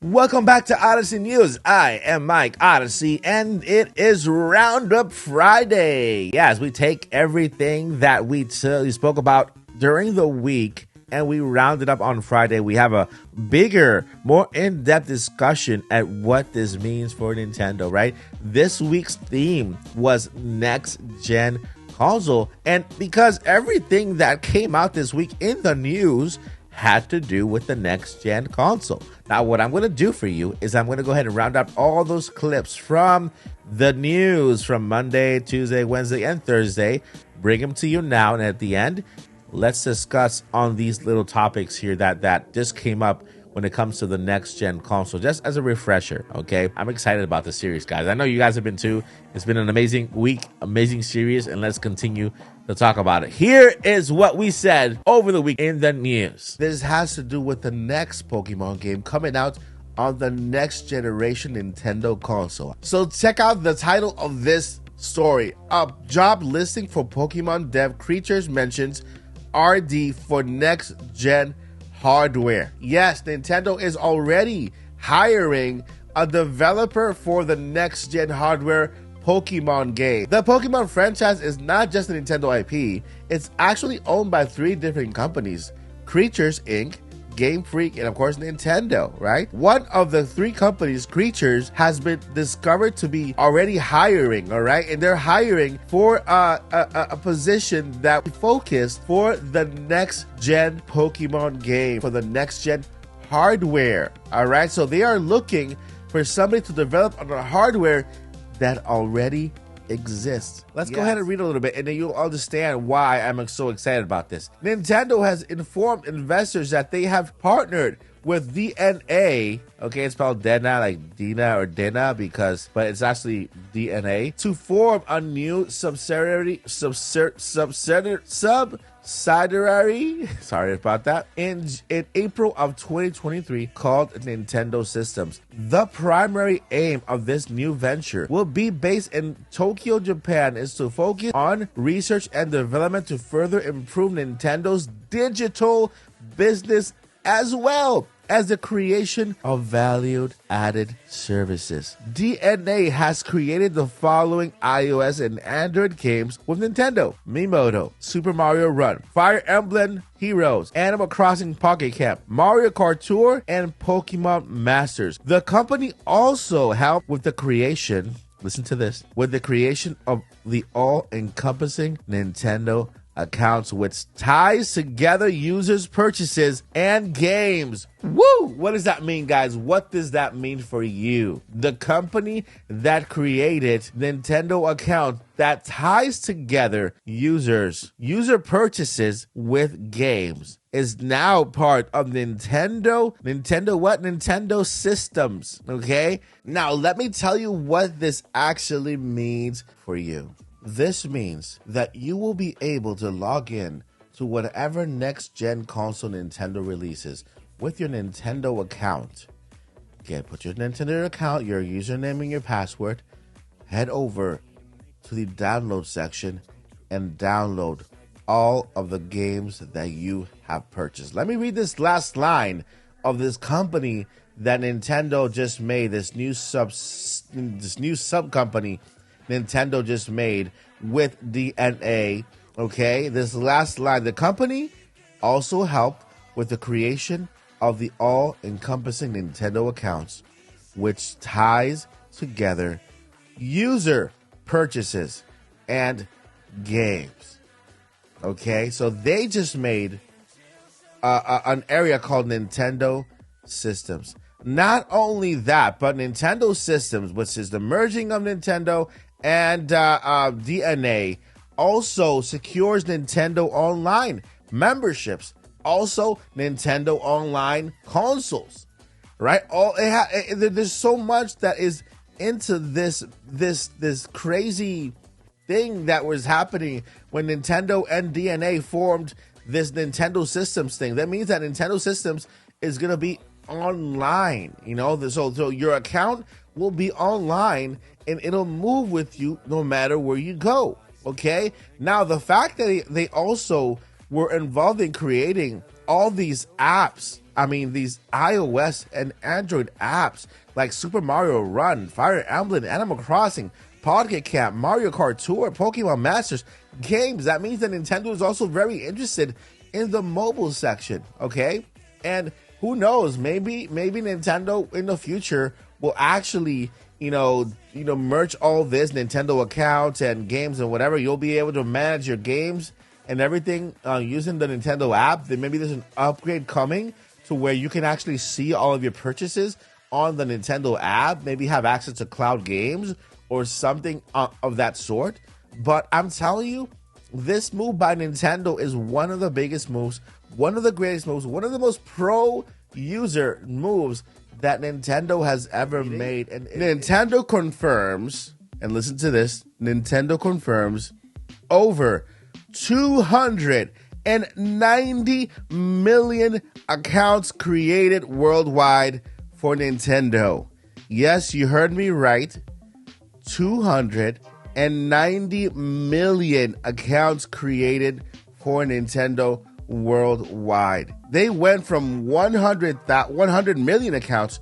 Welcome back to Odyssey News. I am Mike Odyssey, and it is Roundup Friday. Yes, we take everything that we spoke about during the week and we round it up on Friday. We have a bigger, more in-depth discussion at what this means for Nintendo, right? This week's theme was next gen console, and because everything that came out this week in the news had to do with the next gen console. Now, what I'm going to do for you is I'm going to go ahead and round up all those clips from the news from Monday, Tuesday, Wednesday, and Thursday, bring them to you now, and at the end, let's discuss on these little topics here that just came up when it comes to the next gen console, just as a refresher. Okay, I'm excited about the series, guys. I know you guys have been too. It's been an amazing week, amazing series, and let's continue to talk about it. Here is what we said over the week in the news. This has to do with the next Pokemon game coming out on the next generation Nintendo console. So check out the title of this story. A job listing for Pokemon dev creatures mentions RD for next gen hardware. Yes, Nintendo is already hiring a developer for the next gen hardware Pokemon game. The Pokemon franchise is not just a Nintendo IP, it's actually owned by 3 different companies: Creatures Inc., Game Freak, and of course Nintendo, right? One of the 3 companies, Creatures, has been discovered to be already hiring, all right? And they're hiring for a position that focused for the next gen Pokemon game, for the next gen hardware, all right? So they are looking for somebody to develop on the hardware that already exists. Let's go ahead and read a little bit, and then you'll understand why I'm so excited about this. Nintendo has informed investors that they have partnered with DNA, okay, it's spelled Dena, like Dina or Dena, but it's actually DNA, to form a new subsidiary, sorry about that, in April of 2023, called Nintendo Systems. The primary aim of this new venture will be based in Tokyo, Japan, is to focus on research and development to further improve Nintendo's digital business, as well as the creation of value-added services. DNA has created the following iOS and Android games with Nintendo: Miimoto, Super Mario Run, Fire Emblem Heroes, Animal Crossing Pocket Camp, Mario Kart Tour, and Pokemon Masters. The company also helped with the creation, listen to this, with the creation of the all-encompassing Nintendo accounts, which ties together users' purchases and games. Woo! What does that mean, guys? What does that mean for you? The company that created Nintendo account that ties together user purchases with games is now part of Nintendo what? Nintendo Systems, okay? Now, let me tell you what this actually means for you. This means that you will be able to log in to whatever next-gen console Nintendo releases with your Nintendo account. Put your Nintendo account, your username and your password, head over to the download section and download all of the games that you have purchased. Let me read this last line of this company that Nintendo just made, this new sub-company Nintendo just made with DNA, okay? This last line: the company also helped with the creation of the all-encompassing Nintendo accounts, which ties together user purchases and games, okay? So they just made an area called Nintendo Systems. Not only that, but Nintendo Systems, which is the merging of Nintendo and DNA, also secures Nintendo Online memberships, also Nintendo Online consoles, right? There's so much that is into this crazy thing that was happening when Nintendo and DNA formed this Nintendo Systems thing. That means that Nintendo Systems is gonna be online, you know, so your account will be online and it'll move with you no matter where you go, okay? Now, the fact that they also were involved in creating all these apps these iOS and Android apps like Super Mario Run, Fire Emblem, Animal Crossing, Pocket Camp, Mario Kart Tour, Pokemon Masters games. That means that Nintendo is also very interested in the mobile section, okay? And who knows, maybe Nintendo in the future will actually, merge all this Nintendo accounts and games and whatever. You'll be able to manage your games and everything using the Nintendo app. Then maybe there's an upgrade coming to where you can actually see all of your purchases on the Nintendo app, maybe have access to cloud games or something of that sort. But I'm telling you, this move by Nintendo is one of the biggest moves, one of the greatest moves, one of the most pro-user moves that Nintendo has ever made. And Nintendo confirms, and listen to this, Nintendo confirms over 290 million accounts created worldwide for Nintendo. Yes, you heard me right. 290 million accounts created for Nintendo worldwide. They went from 100 million accounts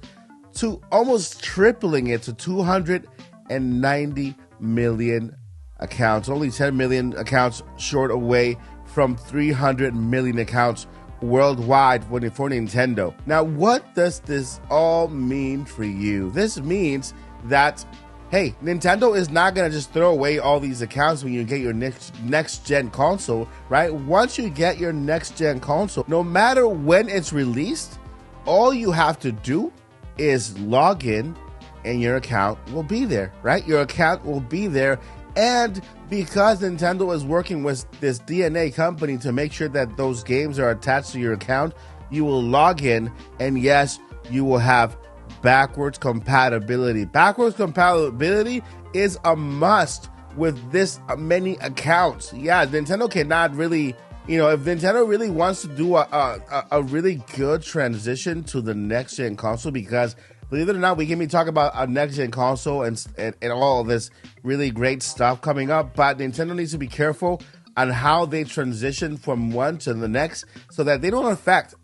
to almost tripling it to 290 million accounts. Only 10 million accounts short away from 300 million accounts worldwide for Nintendo. Now, what does this all mean for you? This means that, hey, Nintendo is not going to just throw away all these accounts when you get your next-gen console, right? Once you get your next-gen console, no matter when it's released, all you have to do is log in and your account will be there, right? Your account will be there. And because Nintendo is working with this DNA company to make sure that those games are attached to your account, you will log in, and yes, you will have backwards compatibility. Backwards compatibility is a must with this many accounts. Yeah, Nintendo cannot really, if Nintendo really wants to do a really good transition to the next gen console, because believe it or not, we can be talking about a next-gen console and all of this really great stuff coming up, but Nintendo needs to be careful on how they transition from one to the next so that they don't affect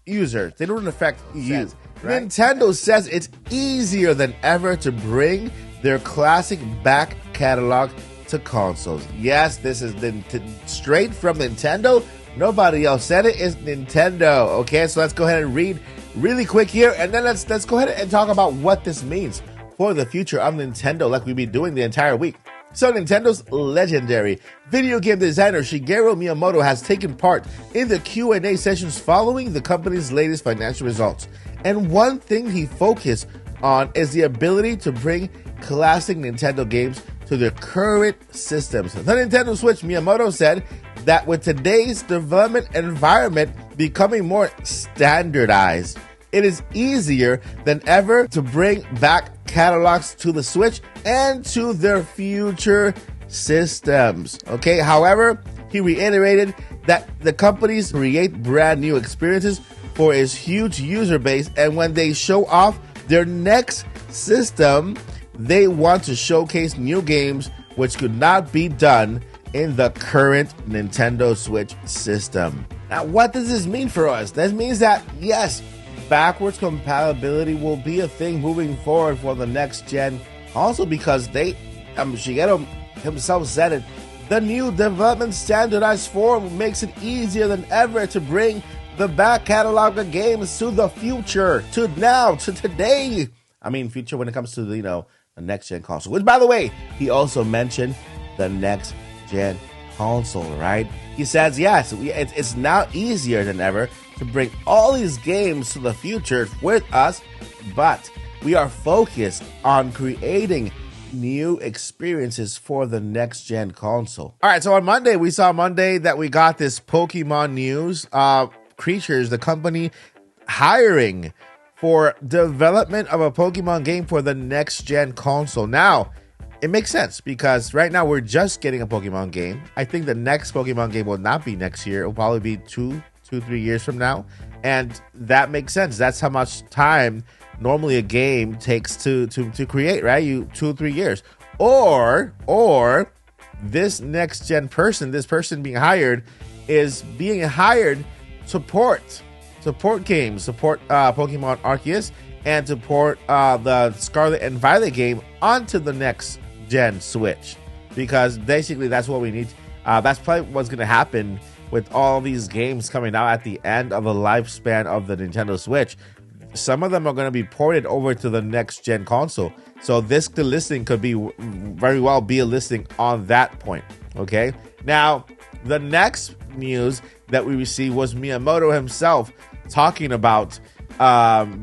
users. They don't affect you. Right? Nintendo says it's easier than ever to bring their classic back catalog to consoles. Yes, this is straight from Nintendo. Nobody else said it. It's Nintendo. Okay, so let's go ahead and read really quick here, and then let's go ahead and talk about what this means for the future of Nintendo, like we've been doing the entire week. So Nintendo's legendary video game designer Shigeru Miyamoto has taken part in the Q&A sessions following the company's latest financial results. And one thing he focused on is the ability to bring classic Nintendo games to their current systems. The Nintendo Switch, Miyamoto said that with today's development environment becoming more standardized, it is easier than ever to bring back catalogs to the Switch and to their future systems. Okay, however, he reiterated that the companies create brand new experiences for its huge user base, and when they show off their next system, they want to showcase new games which could not be done in the current Nintendo Switch system. Now, what does this mean for us? This means that, yes, backwards compatibility will be a thing moving forward for the next gen. Also because Shigeru himself said it, the new development standardized form makes it easier than ever to bring the back catalog of games to the future, to now, to today. Future when it comes to the next gen console. Which, by the way, he also mentioned the next gen console, right? He says, yes, it's now easier than ever to bring all these games to the future with us, but we are focused on creating new experiences for the next gen console. All right, so on Monday, we saw that we got this Pokemon news. Creatures, the company hiring for development of a Pokemon game for the next gen console. Now, it makes sense because right now we're just getting a Pokemon game. I think the next Pokemon game will not be next year. It will probably be 3 years from now. And that makes sense. That's how much time normally a game takes to create, right? 2 or 3 years. Or this next gen person, this person being hired is being hired to support games, support Pokemon Arceus, and to port the Scarlet and Violet game onto the next gen Switch, because basically that's what we need. That's probably what's going to happen with all these games coming out at the end of the lifespan of the Nintendo Switch. Some of them are going to be ported over to the next gen console, so the listing could be very well be a listing on that point. Okay, now the next news that we received was Miyamoto himself talking about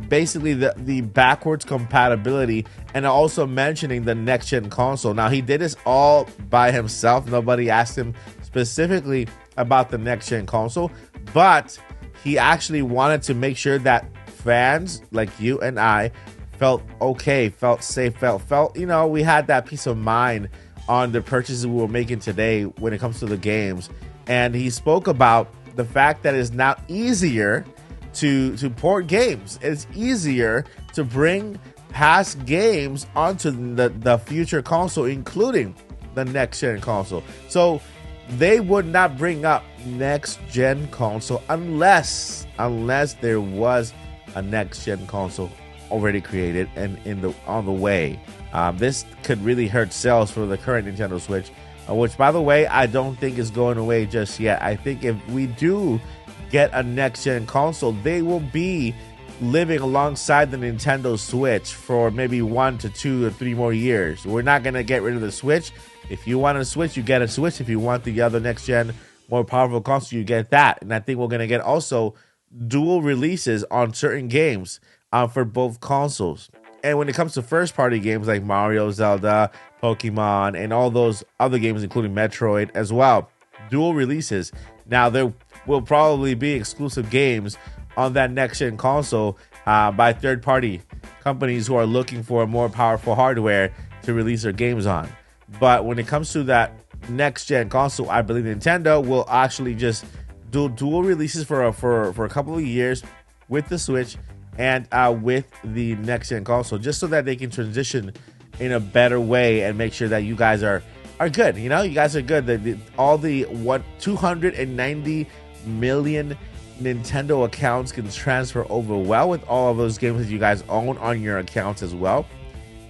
basically the backwards compatibility, and also mentioning the next gen console. Now, he did this all by himself. Nobody asked him specifically about the next gen console, but he actually wanted to make sure that fans like you and I felt okay, felt safe, felt we had that peace of mind on the purchases we were making today when it comes to the games. And he spoke about the fact that it's now easier to port games. It's easier to bring past games onto the future console, including the next gen console. So they would not bring up next gen console unless there was a next gen console already created and on the way. This could really hurt sales for the current Nintendo Switch, which, by the way, I don't think is going away just yet. I think if we do get a next-gen console, they will be living alongside the Nintendo Switch for maybe 1 to 2 or 3 more years. We're not going to get rid of the Switch. If you want a Switch, you get a Switch. If you want the other next-gen, more powerful console, you get that. And I think we're going to get also dual releases on certain games for both consoles. And when it comes to first-party games like Mario, Zelda, Pokemon, and all those other games, including Metroid as well, dual releases. Now, there will probably be exclusive games on that next-gen console by third-party companies who are looking for more powerful hardware to release their games on. But when it comes to that next-gen console, I believe Nintendo will actually just do dual releases for a couple of years with the Switch and with the next-gen console, just so that they can transition in a better way and make sure that you guys are good. You guys are good. All the 290 million Nintendo accounts can transfer over well with all of those games that you guys own on your accounts as well.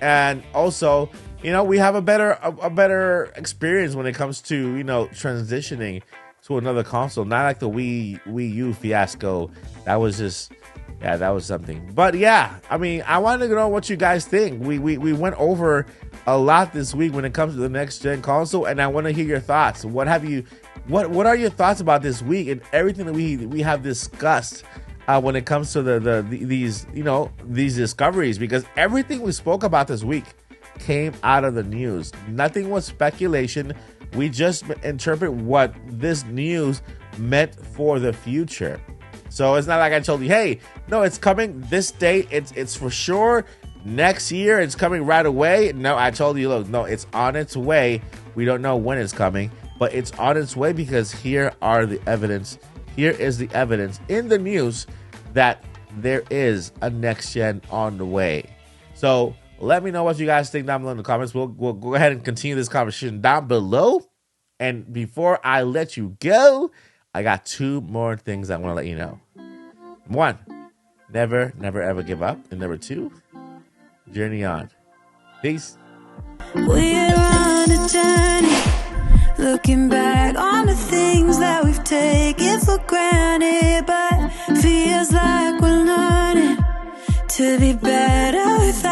And also, we have a better experience when it comes to, transitioning to another console. Not like the Wii U fiasco. That was just, that was something. But yeah, I wanted to know what you guys think. We went over a lot this week when it comes to the next gen console, and I want to hear your thoughts. What are your thoughts about this week and everything that we have discussed when it comes to these discoveries? Because everything we spoke about this week came out of the news. Nothing was speculation. We just interpret what this news meant for the future. So it's not like I told you, hey, no, it's coming this date. It's for sure. Next year, it's coming right away. No, I told you, look, no, it's on its way. We don't know when it's coming, but it's on its way because here is the evidence in the news that there is a next gen on the way. So let me know what you guys think down below in the comments. We'll go ahead and continue this conversation down below. And before I let you go, I got 2 more things I want to let you know. 1, never ever give up. And number 2, journey on. Peace. We're on a journey, looking back on the things that we've taken for granted, but feels like we're learning to be better with